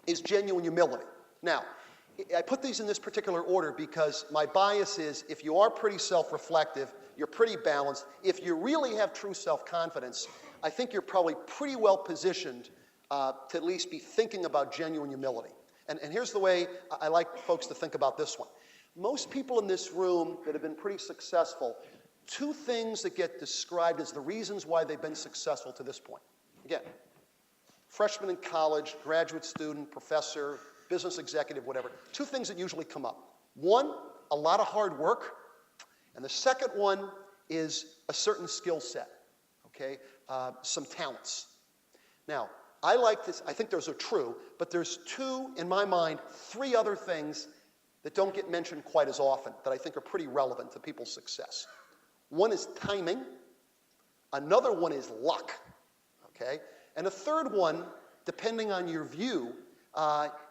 is genuine humility. Now, I put these in this particular order because my bias is if you are pretty self-reflective, you're pretty balanced. If you really have true self-confidence, I think you're probably pretty well positioned to at least be thinking about genuine humility. And here's the way I like folks to think about this one. Most people in this room that have been pretty successful, two things that get described as the reasons why they've been successful to this point. Again, freshman in college, graduate student, professor, business executive, whatever. Two things that usually come up. One, a lot of hard work. And the second one is a certain skill set, okay? Some talents. Now, I like this. I think those are true, but there's two, in my mind, three other things that don't get mentioned quite as often that I think are pretty relevant to people's success. One is timing. Another one is luck, okay? And a third one, depending on your view,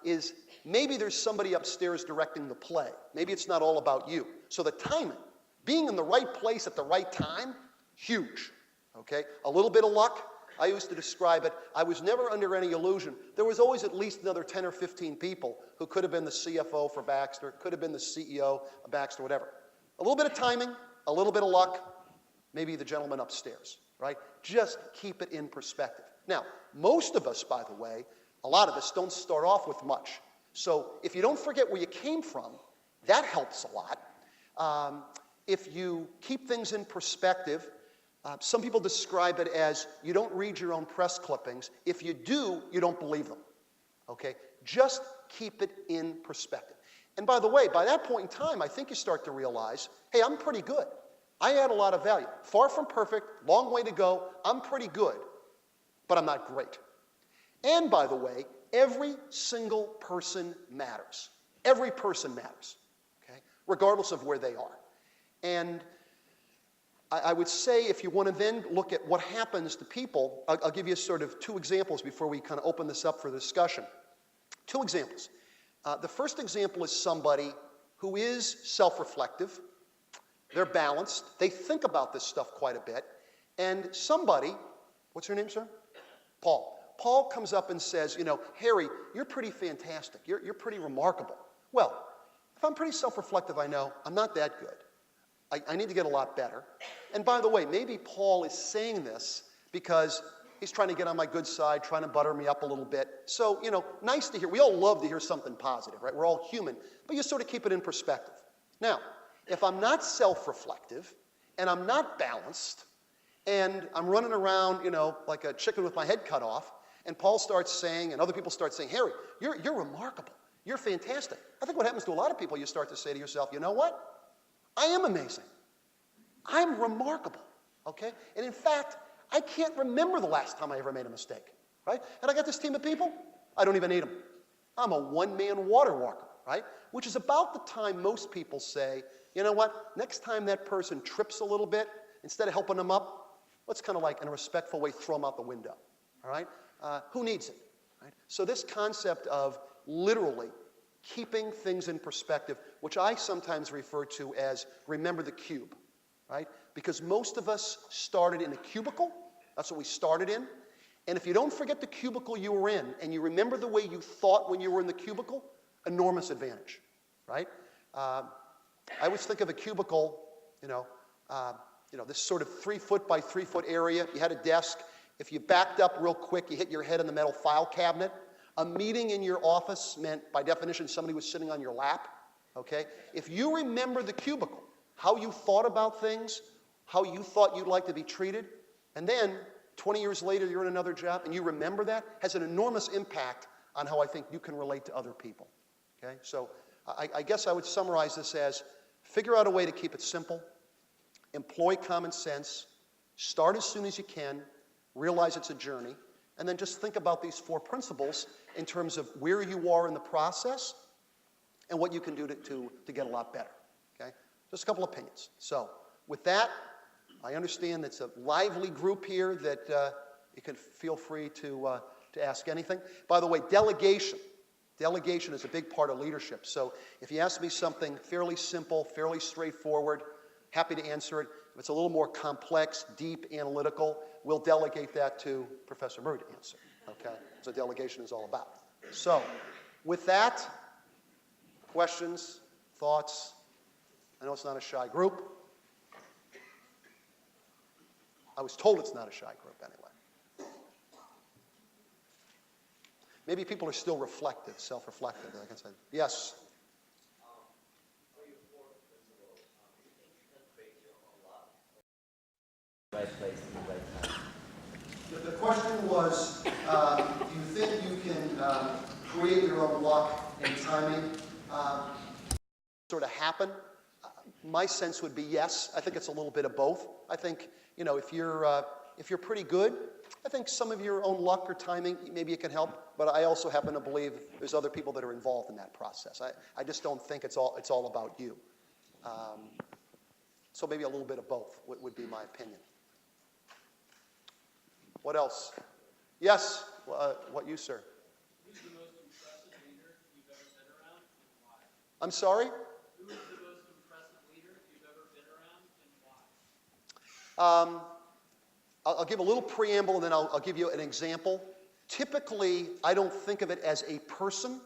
is maybe there's somebody upstairs directing the play. Maybe it's not all about you. So the timing, being in the right place at the right time, huge, okay? A little bit of luck. I used to describe it, I was never under any illusion. There was always at least another 10 or 15 people who could have been the CFO for Baxter, could have been the CEO of Baxter, whatever. A little bit of timing, a little bit of luck, maybe the gentleman upstairs, right? Just keep it in perspective. Now, most of us, by the way, a lot of us don't start off with much. So if you don't forget where you came from, that helps a lot. If you keep things in perspective, some people describe it as you don't read your own press clippings. If you do, you don't believe them. Okay? Just keep it in perspective. And by the way, by that point in time, I think you start to realize, hey, I'm pretty good. I add a lot of value. Far from perfect, long way to go. I'm pretty good, but I'm not great. And by the way, every single person matters. Every person matters, okay? Regardless of where they are. And I would say if you want to then look at what happens to people, I'll give you sort of two examples before we kind of open this up for discussion. Two examples. The first example is somebody who is self-reflective. They're balanced. They think about this stuff quite a bit. And somebody, what's your name, sir? Paul. Paul comes up and says, you know, Harry, you're pretty fantastic. You're pretty remarkable. Well, if I'm pretty self-reflective, I know I'm not that good. I need to get a lot better. And by the way, maybe Paul is saying this because he's trying to get on my good side, trying to butter me up a little bit. So, you know, nice to hear. We all love to hear something positive, right? We're all human. But you sort of keep it in perspective. Now, if I'm not self-reflective and I'm not balanced and I'm running around, you know, like a chicken with my head cut off, and Paul starts saying, and other people start saying, Harry, you're remarkable. You're fantastic. I think what happens to a lot of people, you start to say to yourself, you know what? I am amazing. I'm remarkable, okay? And in fact, I can't remember the last time I ever made a mistake, right? And I got this team of people, I don't even need them. I'm a one-man water walker, right? Which is about the time most people say, you know what, next time that person trips a little bit, instead of helping them up, let's kind of like, in a respectful way, throw them out the window, all right? Who needs it, right? So this concept of literally keeping things in perspective, which I sometimes refer to as remember the cube, right? Because most of us started in a cubicle. That's what we started in. And if you don't forget the cubicle you were in and you remember the way you thought when you were in the cubicle, enormous advantage, right? I always think of a cubicle, this sort of 3 foot by 3 foot area. You had a desk. If you backed up real quick, you hit your head in the metal file cabinet. A meeting in your office meant, by definition, somebody was sitting on your lap, okay? If you remember the cubicle, how you thought about things, how you thought you'd like to be treated, and then 20 years later you're in another job and you remember that, has an enormous impact on how I think you can relate to other people, okay? So I guess I would summarize this as figure out a way to keep it simple, employ common sense, start as soon as you can, realize it's a journey, and then just think about these 4 principles in terms of where you are in the process and what you can do to get a lot better, okay? Just a couple opinions. So With that, I understand it's a lively group here that you can feel free to ask anything. By the way, delegation is a big part of leadership. So if you ask me something fairly simple, fairly straightforward, happy to answer it. If it's a little more complex, deep, analytical, we'll delegate that to Professor Murray to answer. Okay? That's what delegation is all about. So with that, questions, thoughts? I know it's not a shy group. I was told it's not a shy group anyway. Maybe people are still reflective, self-reflective. Like I said, yes. Right place at the right time. The question was, do you think you can create your own luck and timing sort of happen? My sense would be yes. I think it's a little bit of both. I think, if you're pretty good, I think some of your own luck or timing, maybe it can help. But I also happen to believe there's other people that are involved in that process. I just don't think it's all about you. So maybe a little bit of both would be my opinion. What else? Yes. What you, sir? Who's the most impressive leader you've ever been around and why? I'm sorry? Who is the most impressive leader you've ever been around and why? I'll give a little preamble and then I'll give you an example. Typically, I don't think of it as a person,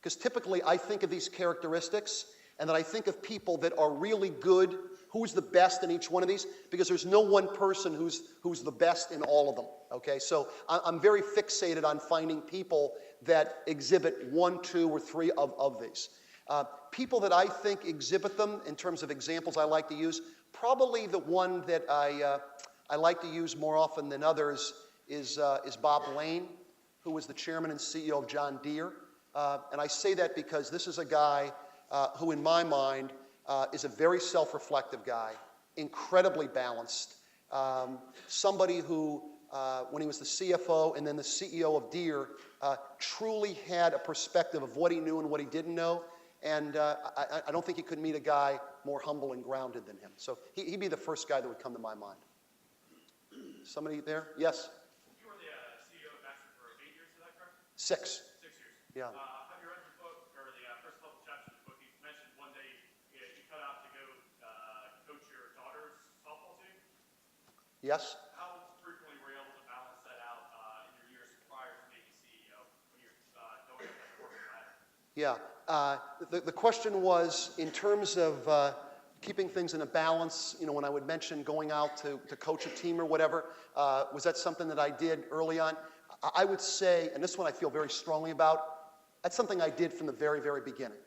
because typically I think of these characteristics and then I think of people that are really good. Who's the best in each one of these? Because there's no one person who's the best in all of them, okay? So I'm very fixated on finding people that exhibit 1, 2, or 3 of these. People that I think exhibit them in terms of examples I like to use, probably the one that I like to use more often than others is Bob Lane, who was the chairman and CEO of John Deere. And I say that because this is a guy who, in my mind, is a very self-reflective guy, incredibly balanced, somebody who, when he was the CFO and then the CEO of Deere, truly had a perspective of what he knew and what he didn't know. And I don't think you could meet a guy more humble and grounded than him. So he'd be the first guy that would come to my mind. Somebody there? Yes? You were the CEO of Baxter for 8 years, is that correct? 6. 6 years. Yeah. Have you read the book, or the first couple chapters of the book? You mentioned one day you cut out to go coach your daughter's softball team. Yes? How frequently were you able to balance that out in your years prior to being CEO when you're going into that corporate ladder? Yeah. The question was, in terms of keeping things in a balance, when I would mention going out to coach a team or whatever, was that something that I did early on? I would say, and this one I feel very strongly about, that's something I did from the very, very beginning,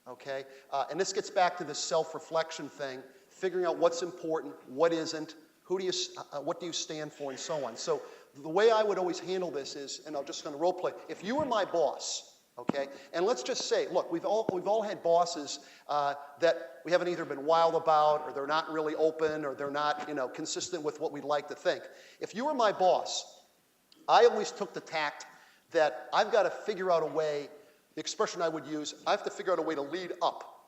okay? And this gets back to the self-reflection thing, figuring out what's important, what isn't, what do you stand for, and so on. So the way I would always handle this is, and I'm just going to role play, if you were my boss, okay, and let's just say, look, we've all had bosses that we haven't either been wild about, or they're not really open, or they're not, consistent with what we'd like to think. If you were my boss, I always took the tact that I've got to figure out a way, the expression I would use, I have to figure out a way to lead up.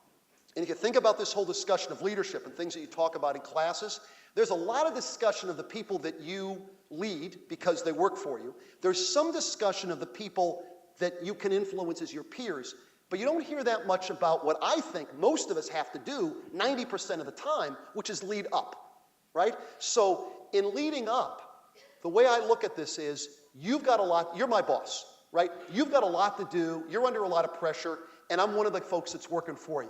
And if you think about this whole discussion of leadership and things that you talk about in classes, there's a lot of discussion of the people that you lead because they work for you. There's some discussion of the people that you can influence as your peers, but you don't hear that much about what I think most of us have to do 90% of the time, which is lead up, right? So in leading up, the way I look at this is, you've got a lot, you're my boss, right? You've got a lot to do, you're under a lot of pressure, and I'm one of the folks that's working for you.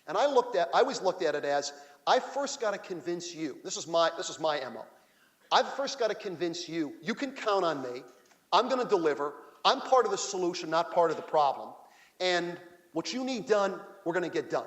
And I always looked at it as, I first got to convince you, this is my MO. I've first got to convince you, you can count on me, I'm going to deliver, I'm part of the solution, not part of the problem. And what you need done, we're going to get done.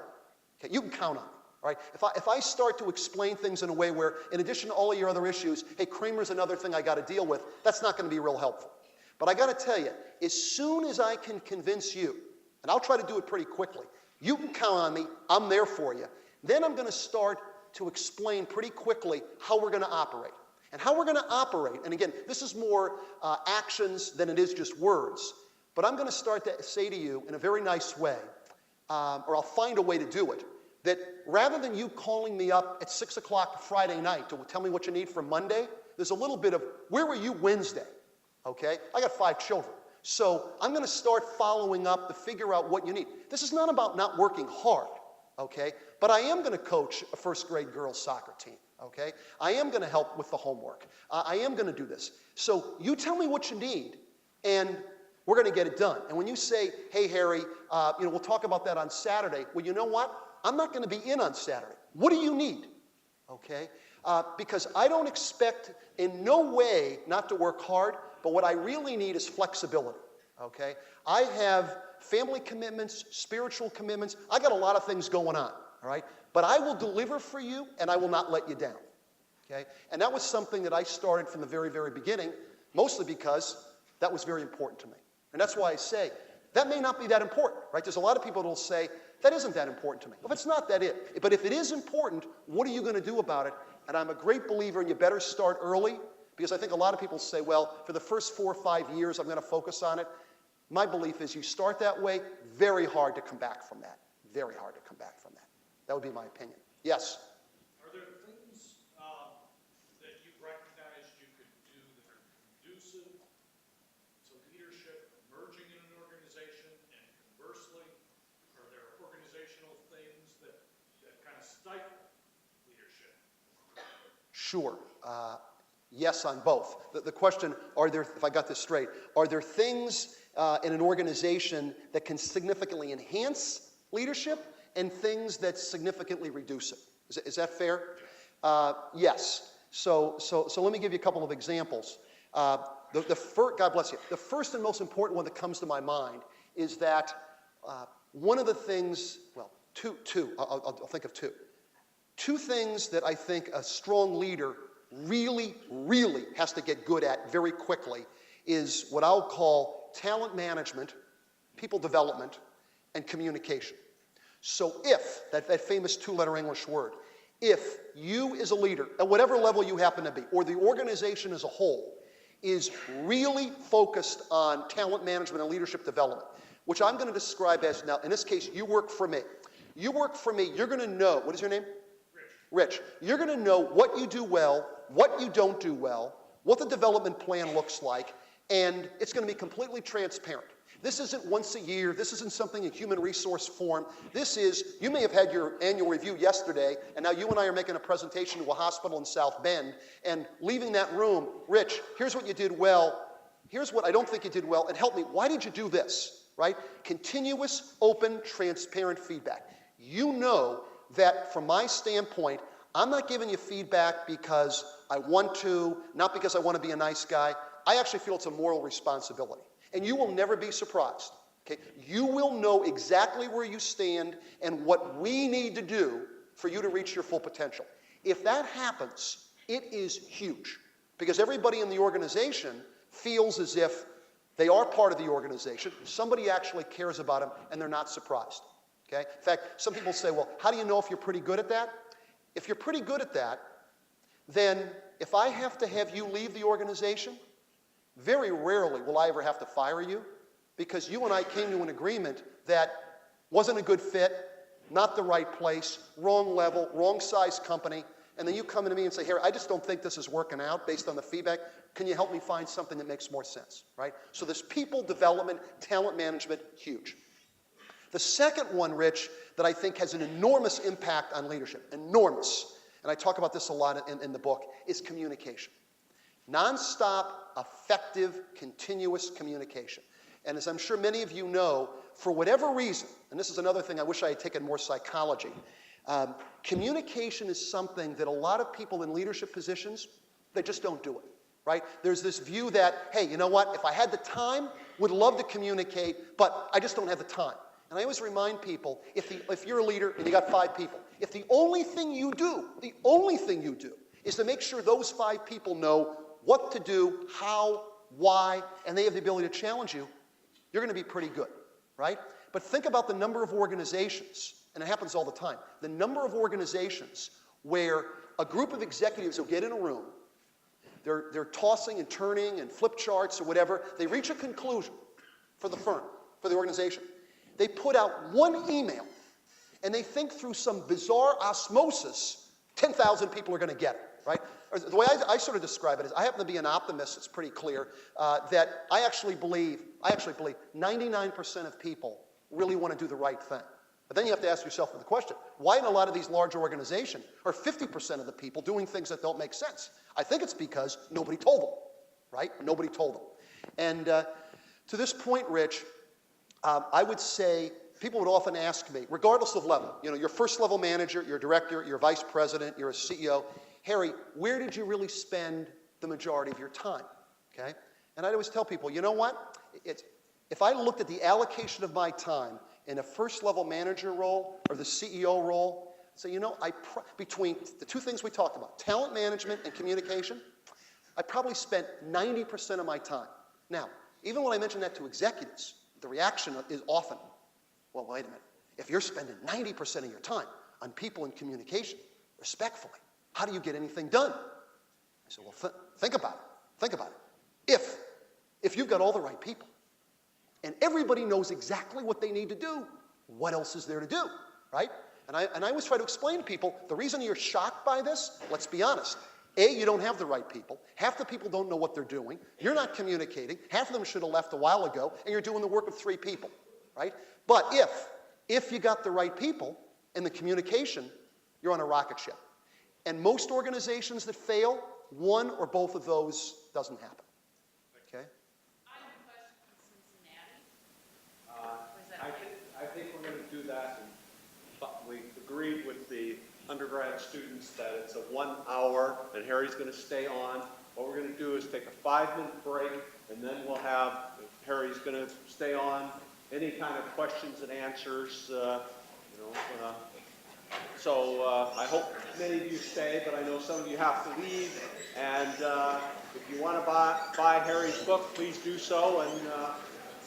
Okay, you can count on me. All right? If I start to explain things in a way where, in addition to all of your other issues, hey, Kraemer's another thing I got to deal with, that's not going to be real helpful. But I got to tell you, as soon as I can convince you, and I'll try to do it pretty quickly, you can count on me, I'm there for you. Then I'm going to start to explain pretty quickly how we're going to operate. And how we're going to operate, and again, this is more actions than it is just words, but I'm going to start to say to you in a very nice way, or I'll find a way to do it, that rather than you calling me up at 6 o'clock Friday night to tell me what you need for Monday, there's a little bit of, where were you Wednesday? Okay? I got 5 children. So I'm going to start following up to figure out what you need. This is not about not working hard, okay? But I am going to coach a first grade girls soccer team, okay? I am going to help with the homework. I am going to do this. So you tell me what you need, and we're going to get it done. And when you say, hey, Harry, we'll talk about that on Saturday, well, you know what? I'm not going to be in on Saturday. What do you need? Okay? Because I don't expect in no way not to work hard, but what I really need is flexibility. Okay? I have family commitments, spiritual commitments. I got a lot of things going on. All right? But I will deliver for you, and I will not let you down. Okay? And that was something that I started from the very, very beginning, mostly because that was very important to me. And that's why I say, that may not be that important, right? There's a lot of people that will say, that isn't that important to me. Well, if it's not, that is. But if it is important, what are you going to do about it? And I'm a great believer in you better start early, because I think a lot of people say, well, for the first 4 or 5 years, I'm going to focus on it. My belief is you start that way, very hard to come back from that. Very hard to come back from that. That would be my opinion. Yes? Are there things that you've recognized you could do that are conducive to leadership emerging in an organization, and conversely, are there organizational things that kind of stifle leadership? Sure. Yes on both. The question, if I got this straight, are there things in an organization that can significantly enhance leadership and things that significantly reduce it? Is that fair? Yes. So let me give you a couple of examples. God bless you. The first and most important one that comes to my mind is that one of the things, well, I'll think of two. Two things that I think a strong leader really, really has to get good at very quickly is what I'll call talent management, people development, and communication. So if, that famous 2-letter English word, if you as a leader, at whatever level you happen to be, or the organization as a whole, is really focused on talent management and leadership development, which I'm going to describe as, now, in this case, you work for me. You work for me, you're going to know, what is your name? Rich. You're going to know what you do well, what you don't do well, what the development plan looks like, and it's going to be completely transparent. This isn't once a year. This isn't something in human resource form. This is, you may have had your annual review yesterday, and now you and I are making a presentation to a hospital in South Bend, and leaving that room, Rich, here's what you did well, here's what I don't think you did well, and help me, why did you do this, right? Continuous, open, transparent feedback. You know that from my standpoint, I'm not giving you feedback because I want to, not because I want to be a nice guy. I actually feel it's a moral responsibility. And you will never be surprised. Okay? You will know exactly where you stand and what we need to do for you to reach your full potential. If that happens, it is huge. Because everybody in the organization feels as if they are part of the organization, somebody actually cares about them, and they're not surprised. Okay? In fact, some people say, well, how do you know if you're pretty good at that? If you're pretty good at that, then if I have to have you leave the organization, very rarely will I ever have to fire you, because you and I came to an agreement that wasn't a good fit, not the right place, wrong level, wrong size company, and then you come to me and say, Harry, I just don't think this is working out based on the feedback. Can you help me find something that makes more sense, right? So this people development, talent management, huge. The second one, Rich, that I think has an enormous impact on leadership, enormous, and I talk about this a lot in the book, is communication. Nonstop, effective, continuous communication. And as I'm sure many of you know, for whatever reason, and this is another thing I wish I had taken more psychology, communication is something that a lot of people in leadership positions, they just don't do it, right? There's this view that, hey, you know what, if I had the time, would love to communicate, but I just don't have the time. And I always remind people, if you're a leader and you got 5 people, if the only thing you do is to make sure those 5 people know what to do, how, why, and they have the ability to challenge you, you're going to be pretty good, right? But think about the number of organizations, and it happens all the time, the number of organizations where a group of executives will get in a room, they're tossing and turning and flip charts or whatever, they reach a conclusion for the firm, for the organization. They put out one email, and they think through some bizarre osmosis, 10,000 people are going to get it, right? Or the way I sort of describe it is, I happen to be an optimist, it's pretty clear, that I actually believe 99% of people really want to do the right thing. But then you have to ask yourself the question, why in a lot of these large organizations are 50% of the people doing things that don't make sense? I think it's because nobody told them, right? Nobody told them. And to this point, Rich, I would say people would often ask me, regardless of level, you know, you're first level manager, you're a director, you're a vice president, you're a CEO, Harry, where did you really spend the majority of your time? Okay? And I always tell people, you know what? If I looked at the allocation of my time in a first level manager role or the CEO role, so you know, between the two things we talked about, talent management and communication, I probably spent 90% of my time. Now, even when I mention that to executives, the reaction is often, well, wait a minute. If you're spending 90% of your time on people and communication, respectfully, how do you get anything done? I said, well, think about it. Think about it. If you've got all the right people, and everybody knows exactly what they need to do, what else is there to do, right? And I always try to explain to people, the reason you're shocked by this, let's be honest, A, you don't have the right people. Half the people don't know what they're doing. You're not communicating. Half of them should have left a while ago, and you're doing the work of 3 people, right? But if you got the right people and the communication, you're on a rocket ship. And most organizations that fail, one or both of those doesn't happen, okay? I have a question from Cincinnati. I think we're going to do that. But we agreed with the undergrad students that it's a 1 hour, and Harry's going to stay on. What we're going to do is take a 5-minute break, and then we'll have, Harry's going to stay on, any kind of questions and answers, so I hope many of you stay, but I know some of you have to leave. And if you want to buy Harry's book, please do so, and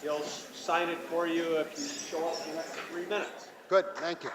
he'll sign it for you if you show up in the next 3 minutes. Good, thank you.